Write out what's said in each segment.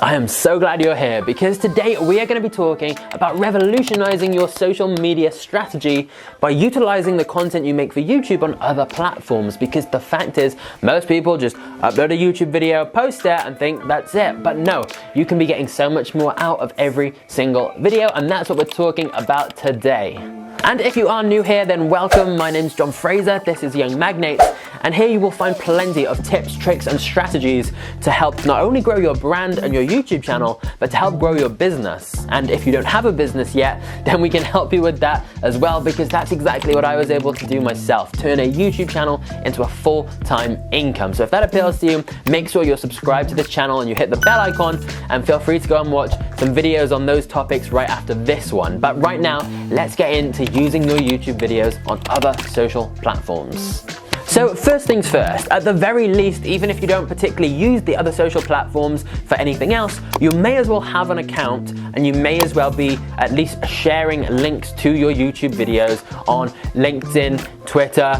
I am so glad you're here because today we are going to be talking about revolutionizing your social media strategy by utilizing the content you make for YouTube on other platforms, because the fact is most people just upload a YouTube video, post it and think that's it. But no, you can be getting so much more out of every single video, and that's what we're talking about today. And if you are new here, then welcome. My name's John Fraser, this is Young Magnates, and here you will find plenty of tips, tricks and strategies to help not only grow your brand and your YouTube channel, but to help grow your business. And if you don't have a business yet, then we can help you with that as well, because that's exactly what I was able to do myself, turn a YouTube channel into a full-time income. So if that appeals to you, make sure you're subscribed to this channel and you hit the bell icon, and feel free to go and watch some videos on those topics right after this one. But right now, let's get into using your YouTube videos on other social platforms. So first things first, at the very least, even if you don't particularly use the other social platforms for anything else, you may as well have an account, and you may as well be at least sharing links to your YouTube videos on LinkedIn, Twitter,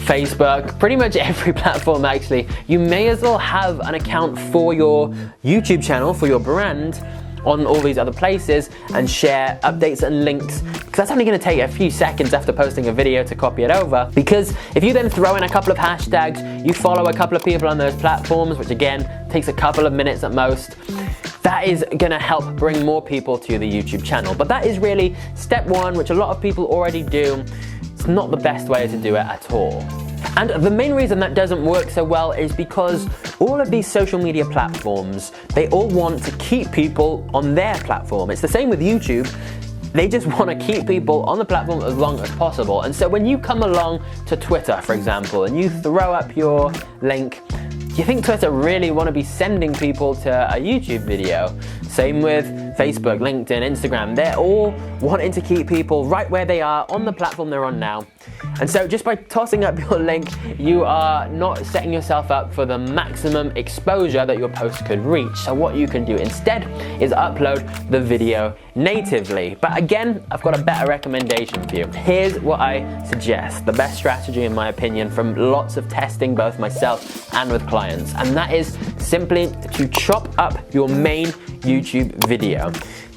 Facebook, pretty much every platform actually. You may as well have an account for your YouTube channel, for your brand, on all these other places, and share updates and links, because that's only going to take a few seconds after posting a video to copy it over. Because if you then throw in a couple of hashtags, you follow a couple of people on those platforms, which again takes a couple of minutes at most, that is going to help bring more people to the YouTube channel. But that is really step one, which a lot of people already do. It's not the best way to do it at all. And the main reason that doesn't work so well is because all of these social media platforms, they all want to keep people on their platform. It's the same with YouTube. They just want to keep people on the platform as long as possible. And so when you come along to Twitter, for example, and you throw up your link, you think Twitter really want to be sending people to a YouTube video? Same with Facebook, LinkedIn, Instagram. They're all wanting to keep people right where they are on the platform they're on now. And so just by tossing up your link, you are not setting yourself up for the maximum exposure that your post could reach. So what you can do instead is upload the video natively. But again, I've got a better recommendation for you. Here's what I suggest, the best strategy in my opinion from lots of testing, both myself and with clients. And that is simply to chop up your main YouTube video.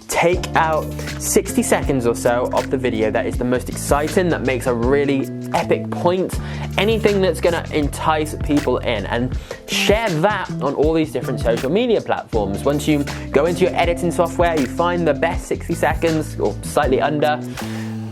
Take out 60 seconds or so of the video that is the most exciting, that makes a really epic point, anything that's gonna entice people in, and share that on all these different social media platforms. Once you go into your editing software, you find the best 60 seconds or slightly under,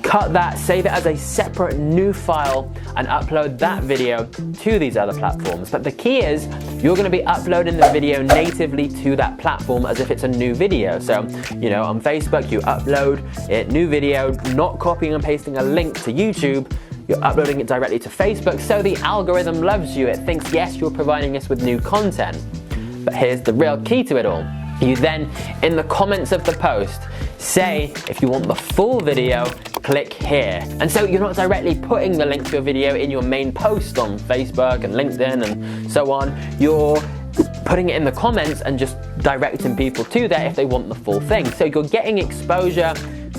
cut that, save it as a separate new file, and upload that video to these other platforms. But the key is you're going to be uploading the video natively to that platform as if it's a new video. So, you know, on Facebook, you upload it, new video, not copying and pasting a link to YouTube. You're uploading it directly to Facebook, so the algorithm loves you. It thinks, yes, you're providing us with new content. But here's the real key to it all. You then, in the comments of the post, say if you want the full video, click here. And so you're not directly putting the link to your video in your main post on Facebook and LinkedIn and so on. You're putting it in the comments and just directing people to there if they want the full thing. So you're getting exposure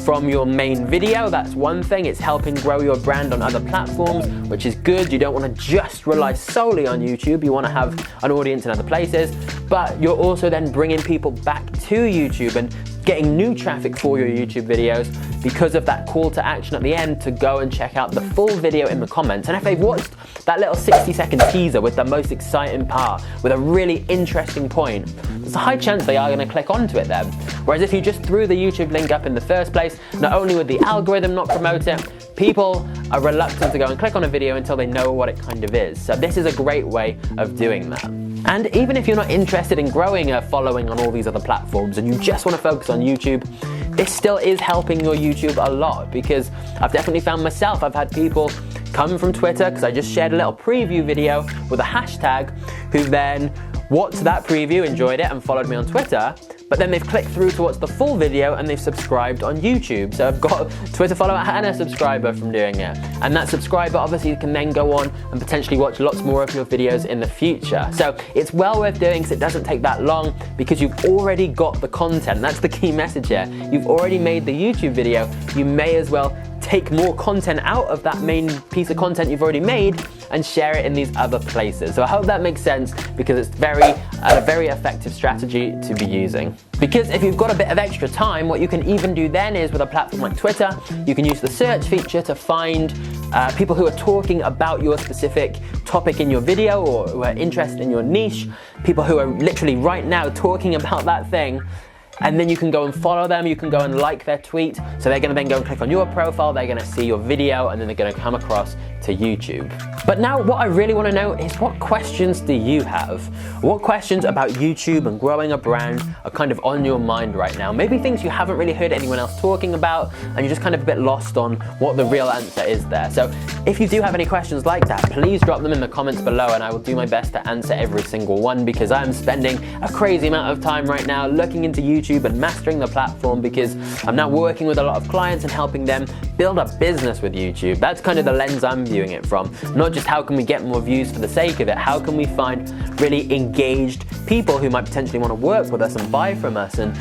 from your main video. That's one thing. It's helping grow your brand on other platforms, which is good. You don't want to just rely solely on YouTube. You want to have an audience in other places, but you're also then bringing people back to YouTube and getting new traffic for your YouTube videos because of that call to action at the end to go and check out the full video in the comments. And if they've watched that little 60-second teaser with the most exciting part, with a really interesting point, there's a high chance they are going to click onto it then. Whereas if you just threw the YouTube link up in the first place, not only would the algorithm not promote it, people are reluctant to go and click on a video until they know what it kind of is. So this is a great way of doing that. And even if you're not interested in growing a following on all these other platforms and you just want to focus on YouTube, this still is helping your YouTube a lot, because I've definitely found myself, I've had people come from Twitter, because I just shared a little preview video with a hashtag, who then watched that preview, enjoyed it, and followed me on Twitter, but then they've clicked through to watch the full video and they've subscribed on YouTube. So I've got a Twitter follower and a subscriber from doing it. And that subscriber obviously can then go on and potentially watch lots more of your videos in the future. So it's well worth doing, because it doesn't take that long, because you've already got the content. That's the key message here. You've already made the YouTube video. You may as well take more content out of that main piece of content you've already made and share it in these other places. So I hope that makes sense, because it's a very effective strategy to be using. Because if you've got a bit of extra time, what you can even do then is, with a platform like Twitter, you can use the search feature to find people who are talking about your specific topic in your video, or who are interested in your niche, people who are literally right now talking about that thing. And then you can go and follow them, you can go and like their tweet, so they're gonna then go and click on your profile, they're gonna see your video, and then they're gonna come across to YouTube. But now what I really wanna know is, what questions do you have? What questions about YouTube and growing a brand are kind of on your mind right now? Maybe things you haven't really heard anyone else talking about, and you're just kind of a bit lost on what the real answer is there. So if you do have any questions like that, please drop them in the comments below, and I will do my best to answer every single one, because I'm spending a crazy amount of time right now looking into YouTube and mastering the platform, because I'm now working with a lot of clients and helping them build a business with YouTube. That's kind of the lens I'm viewing it from. Not just how can we get more views for the sake of it, how can we find really engaged people who might potentially want to work with us and buy from us, and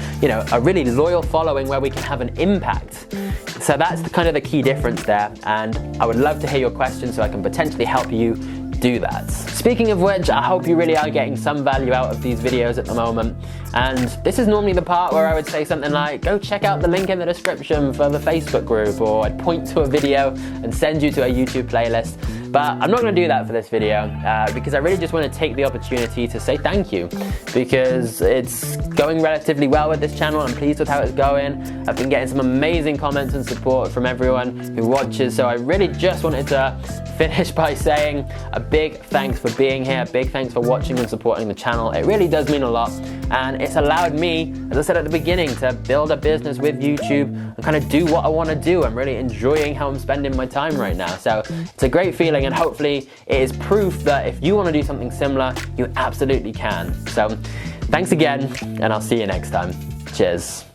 a really loyal following where we can have an impact. So that's kind of the key difference there, and I would love to hear your questions so I can potentially help you do that. Speaking of which, I hope you really are getting some value out of these videos at the moment. And this is normally the part where I would say something like, go check out the link in the description for the Facebook group, or I'd point to a video and send you to a YouTube playlist. But I'm not going to do that for this video, because I really just want to take the opportunity to say thank you, because it's going relatively well with this channel. I'm pleased with how it's going. I've been getting some amazing comments and support from everyone who watches, so I really just wanted to finish by saying a big thanks for being here, a big thanks for watching and supporting the channel. It really does mean a lot, and it's allowed me, as I said at the beginning, to build a business with YouTube and kind of do what I want to do. I'm really enjoying how I'm spending my time right now, so it's a great feeling, and hopefully it is proof that if you want to do something similar, you absolutely can. So thanks again, and I'll see you next time. Cheers.